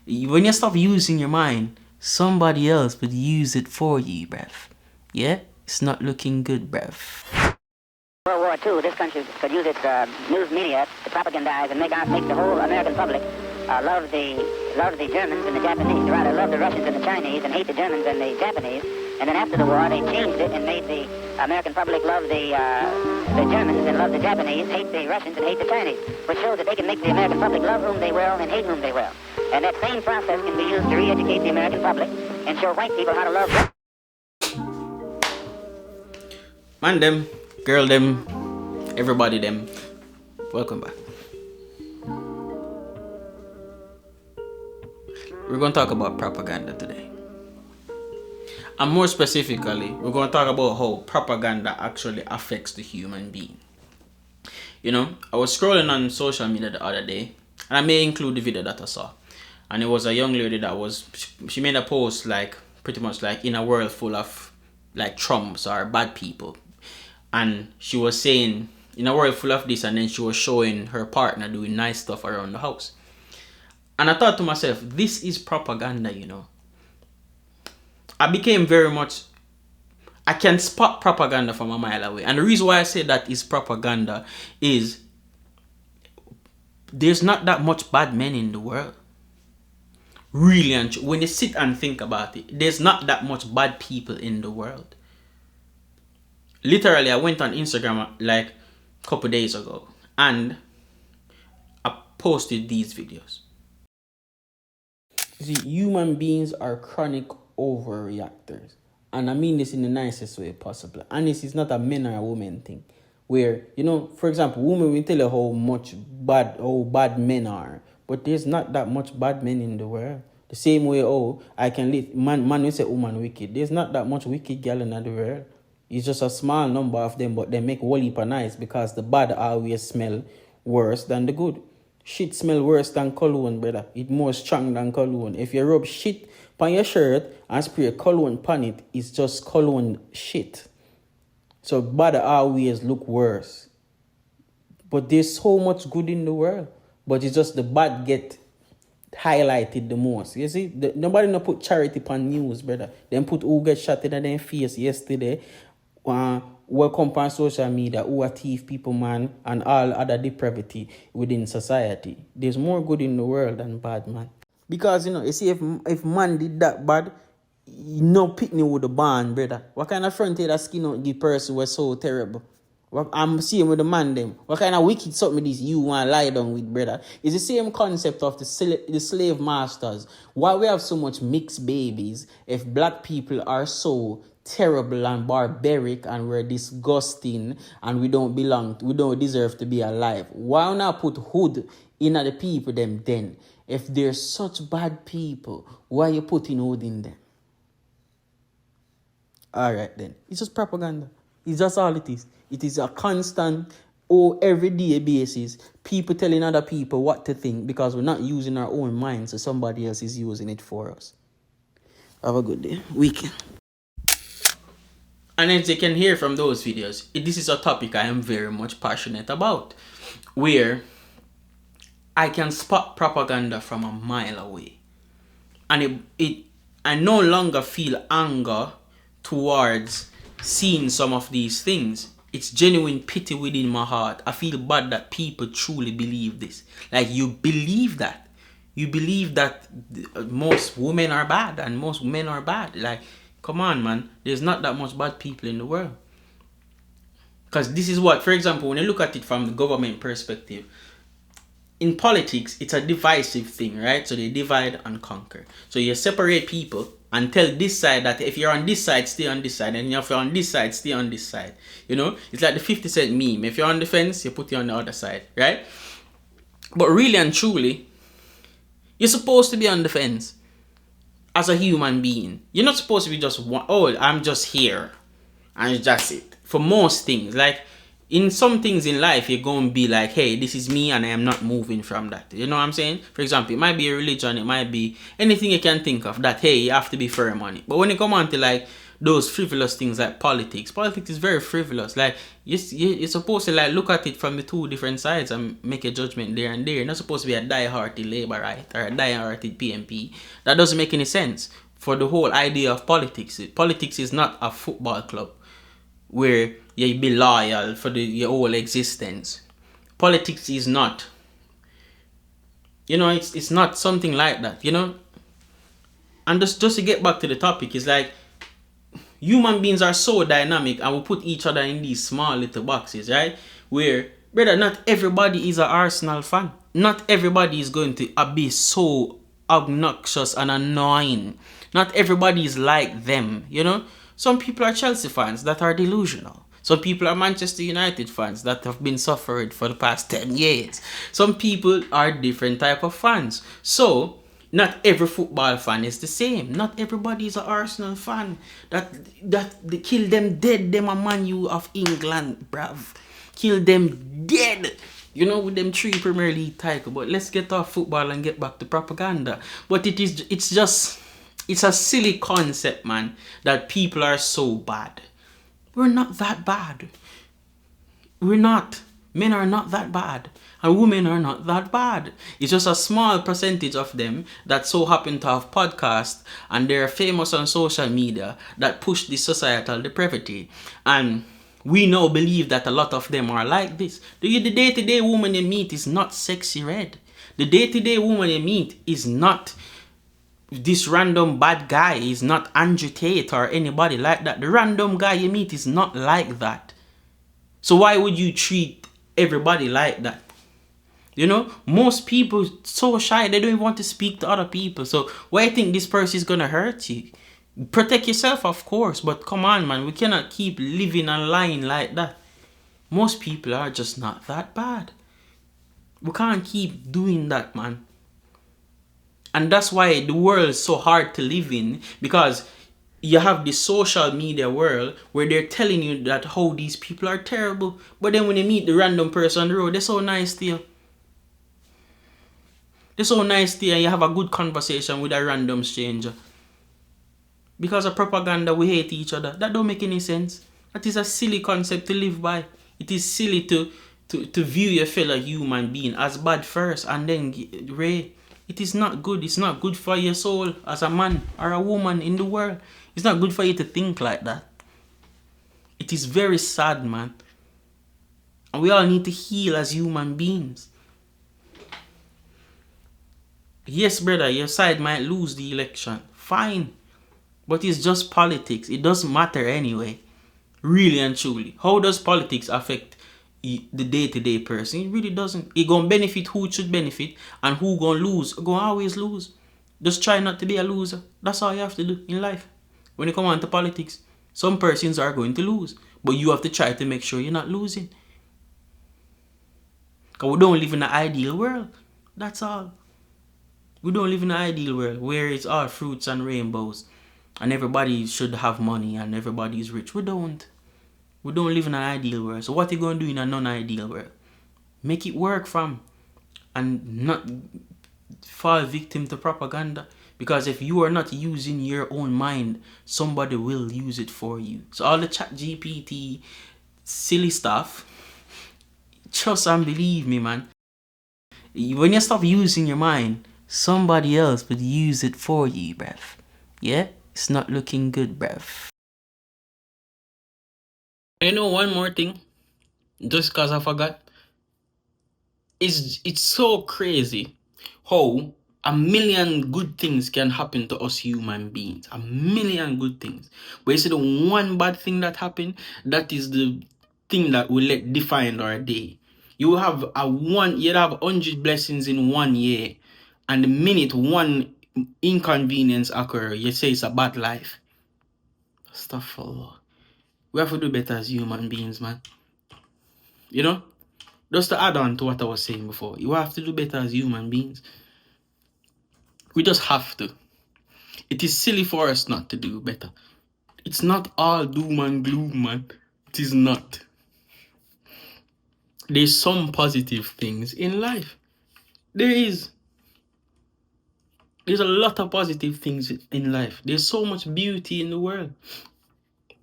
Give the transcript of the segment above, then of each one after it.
When you stop using your mind, somebody else would use it for you, bruv. Yeah? It's not looking good, bruv. World War II, this country could use its news media to propagandize and make the whole American public love the Germans and the Japanese, rather love the Russians and the Chinese and hate the Germans and the Japanese. And then after the war, they changed it and made the American public love the Germans and love the Japanese, hate the Russians and hate the Chinese, which shows that they can make the American public love whom they will and hate whom they will. And that same process can be used to re-educate the American public and show white people how to love them. Man them, girl them, everybody them. Welcome back. We're going to talk about propaganda today. And more specifically, we're going to talk about how propaganda actually affects the human being. You know, I was scrolling on social media the other day, and I may include the video that I saw. And it was a young lady that she made a post like, pretty much like, in a world full of like Trumps or bad people. And she was saying, in a world full of this, and then she was showing her partner doing nice stuff around the house. And I thought to myself, this is propaganda, you know. I became very much, I can spot propaganda from a mile away. And the reason why I say that is propaganda is there's not that much bad men in the world. Really, and when you sit and think about it, there's not that much bad people in the world. Literally, I went on Instagram like a couple days ago and I posted these videos. See, human beings are chronic overreactors. And I mean this in the nicest way possible. And this is not a men or a woman thing. Where, you know, for example, women will tell you how bad men are. But there's not that much bad men in the world. The same way, I can live, man will say woman wicked. There's not that much wicked girl in the world. It's just a small number of them, but they make whole heap of nice because the bad always smell worse than the good. Shit smell worse than cologne, brother. It more strong than cologne. If you rub shit on your shirt and spray cologne on it, it's just cologne shit. So bad always look worse. But there's so much good in the world. But it's just the bad get highlighted the most. You see, nobody no put charity on news, brother. Then put who get shot in their face yesterday. Welcome on social media, who are thief people, man, and all other depravity within society. There's more good in the world than bad, man. Because, you know, you see, if man did that bad, no picnic with the band, brother. What kind of front that skin out the person was so terrible? I'm seeing with the man them. What kind of wicked something this you want to lie down with, brother? It's the same concept of the slave masters. Why we have so much mixed babies if black people are so terrible and barbaric and we're disgusting and we don't deserve to be alive? Why not put hood in the people them then? If they're such bad people, why are you putting hood in them? Alright then. It's just propaganda. It's just all it is. It is a constant, everyday basis. People telling other people what to think because we're not using our own minds, so somebody else is using it for us. Have a good day. Weekend. And as you can hear from those videos, this is a topic I am very much passionate about, where I can spot propaganda from a mile away. And I no longer feel anger towards seeing some of these things. It's genuine pity within my heart. I feel bad that people truly believe this. Like, you believe that. You believe that most women are bad and most men are bad. Like, come on, man. There's not that much bad people in the world. Because this is what, for example, when you look at it from the government perspective, in politics, it's a divisive thing, right? So they divide and conquer. So you separate people and tell this side that if you're on this side, stay on this side. And if you're on this side, stay on this side. You know, it's like the 50 Cent meme. If you're on the fence, you put you on the other side, right? But really and truly, you're supposed to be on the fence as a human being. You're not supposed to be just I'm just here and that's it. For most things, like in some things in life, you're going to be like, hey, this is me and I am not moving from that. You know what I'm saying? For example, it might be a religion, it might be anything you can think of that, hey, you have to be firm on it. But when you come on to like those frivolous things like politics. Politics is very frivolous. Like you're supposed to like look at it from the two different sides and make a judgment there and there. You're not supposed to be a die-hearted Labourite or a die-hearted PMP. That doesn't make any sense for the whole idea of politics. Politics is not a football club where you be loyal for your whole existence. Politics is not. It's not something like that. And just to get back to the topic, it's like human beings are so dynamic, and we put each other in these small little boxes, right? Where, brother, not everybody is an Arsenal fan. Not everybody is going to be so obnoxious and annoying. Not everybody is like them, Some people are Chelsea fans that are delusional. Some people are Manchester United fans that have been suffering for the past 10 years. Some people are different type of fans. So, not every football fan is the same. Not everybody is an Arsenal fan. That they kill them dead. Them a Man U of England, bruv. Kill them dead. With them 3 Premier League titles. But let's get off football and get back to propaganda. But it's a silly concept, man, that people are so bad. We're not that bad. We're not. Men are not that bad. And women are not that bad. It's just a small percentage of them that so happen to have podcasts and they're famous on social media that push this societal depravity. And we now believe that a lot of them are like this. The day-to-day woman you meet is not Sexy Red. The day-to-day woman you meet is not this random bad guy. Is not Andrew Tate or anybody like that. The random guy you meet is not like that. So why would you treat everybody like that? Most people so shy, they don't even want to speak to other people. So why you think this person is gonna hurt you? Protect yourself, of course, but come on, man, we cannot keep living and lying like that. Most people are just not that bad. We can't keep doing that, man. And that's why the world is so hard to live in, because you have this social media world where they're telling you that how these people are terrible, but then when you meet the random person on the road, they're so nice to you. They're so nice to you, and you have a good conversation with a random stranger. Because of propaganda, we hate each other. That don't make any sense. That is a silly concept to live by. It is silly to view your fellow human being as bad first and then Ray. It is not good. It's not good for your soul as a man or a woman in the world. It's not good for you to think like that. It is very sad, man. And we all need to heal as human beings. Yes, brother, your side might lose the election. Fine. But it's just politics. It doesn't matter anyway. Really and truly. How does politics affect the day-to-day person? It really doesn't. It gonna benefit who it should benefit, and who gonna lose. Gonna always lose. Just try not to be a loser. That's all you have to do in life. When you come on to politics, some persons are going to lose, but you have to try to make sure you're not losing. Because we don't live in an ideal world. That's all. We don't live in an ideal world where it's all fruits and rainbows and everybody should have money and everybody is rich. We don't. We don't live in an ideal world. So what are you going to do in a non-ideal world? Make it work, fam. And not fall victim to propaganda. Because if you are not using your own mind, somebody will use it for you. So all the ChatGPT silly stuff, trust and believe me, man. When you stop using your mind, somebody else would use it for you, bruv. Yeah? It's not looking good, bruv. One more thing, just because I forgot. It's so crazy how a million good things can happen to us human beings. A million good things. But you see the one bad thing that happened, that is the thing that will define our day. You'd have 100 blessings in 1 year. And the minute one inconvenience occur, you say it's a bad life. Stuff. We have to do better as human beings, man. Just to add on to what I was saying before, you have to do better as human beings. We just have to. It is silly for us not to do better. It's not all doom and gloom, man. It is not. There's some positive things in life. There's a lot of positive things in life. There's so much beauty in the world.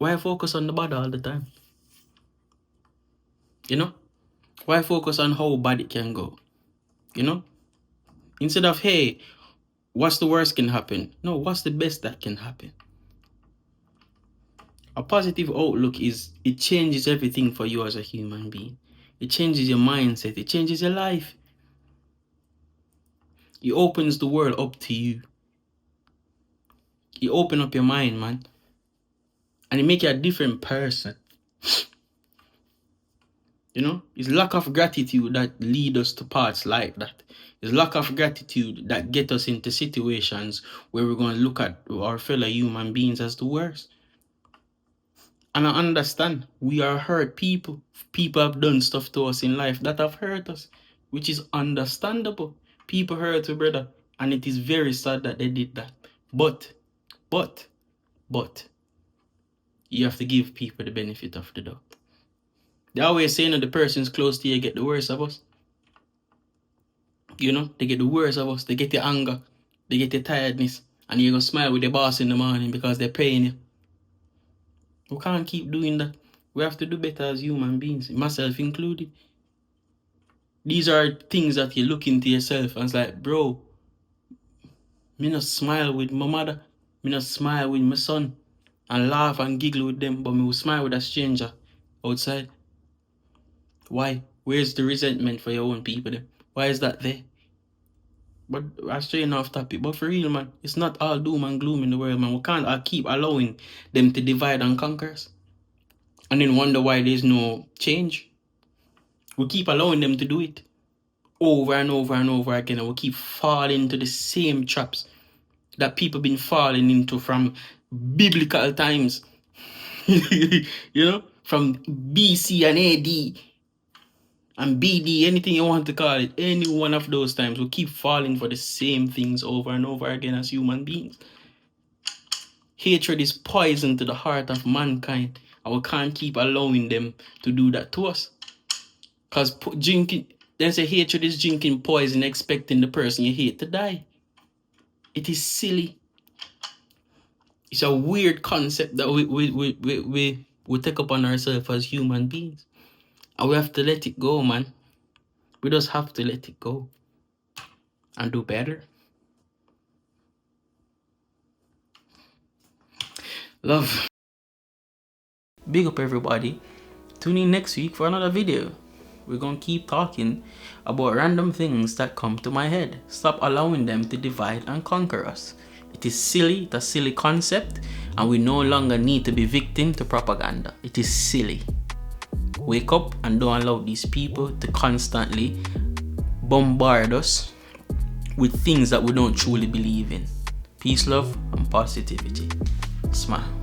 Why focus on the bad all the time? You know? Why focus on how bad it can go? You know? Instead of, hey, what's the worst can happen? No, what's the best that can happen? A positive outlook it changes everything for you as a human being. It changes your mindset. It changes your life. It opens the world up to you. It opens up your mind, man. And it makes you a different person. You know, it's lack of gratitude that lead us to paths like that. It's lack of gratitude that get us into situations where we're going to look at our fellow human beings as the worst. And I understand we are hurt people. People have done stuff to us in life that have hurt us, which is understandable. People hurt you, brother, and it is very sad that they did that. But, you have to give people the benefit of the doubt. They always saying that the persons close to you get the worst of us. You know, they get the worst of us. They get the anger. They get the tiredness. And you're going to smile with the boss in the morning because they're paying you. We can't keep doing that. We have to do better as human beings, myself included. These are things that you look into yourself and it's like, bro, me not smile with my mother. Me not smile with my son and laugh and giggle with them, but me will smile with a stranger outside. Why? Where's the resentment for your own people then? Why is that there? But I straying off topic. But for real, man, it's not all doom and gloom in the world, man. We can't keep allowing them to divide and conquer us. And then wonder why there's no change. We keep allowing them to do it over and over and over again. And we keep falling into the same traps that people been falling into from biblical times. You know? From BC and AD. And BD, anything you want to call it, any one of those times, we keep falling for the same things over and over again as human beings. Hatred is poison to the heart of mankind, and we can't keep allowing them to do that to us. Because drinking, they say hatred is drinking poison, expecting the person you hate to die. It is silly. It's a weird concept that we take upon ourselves as human beings. And we have to let it go, man. We just have to let it go. And do better. Love. Big up everybody. Tune in next week for another video. We're going to keep talking about random things that come to my head. Stop allowing them to divide and conquer us. It is silly. It's a silly concept. And we no longer need to be victim to propaganda. It is silly. Wake up and don't allow these people to constantly bombard us with things that we don't truly believe in. Peace, love, and positivity. Smile.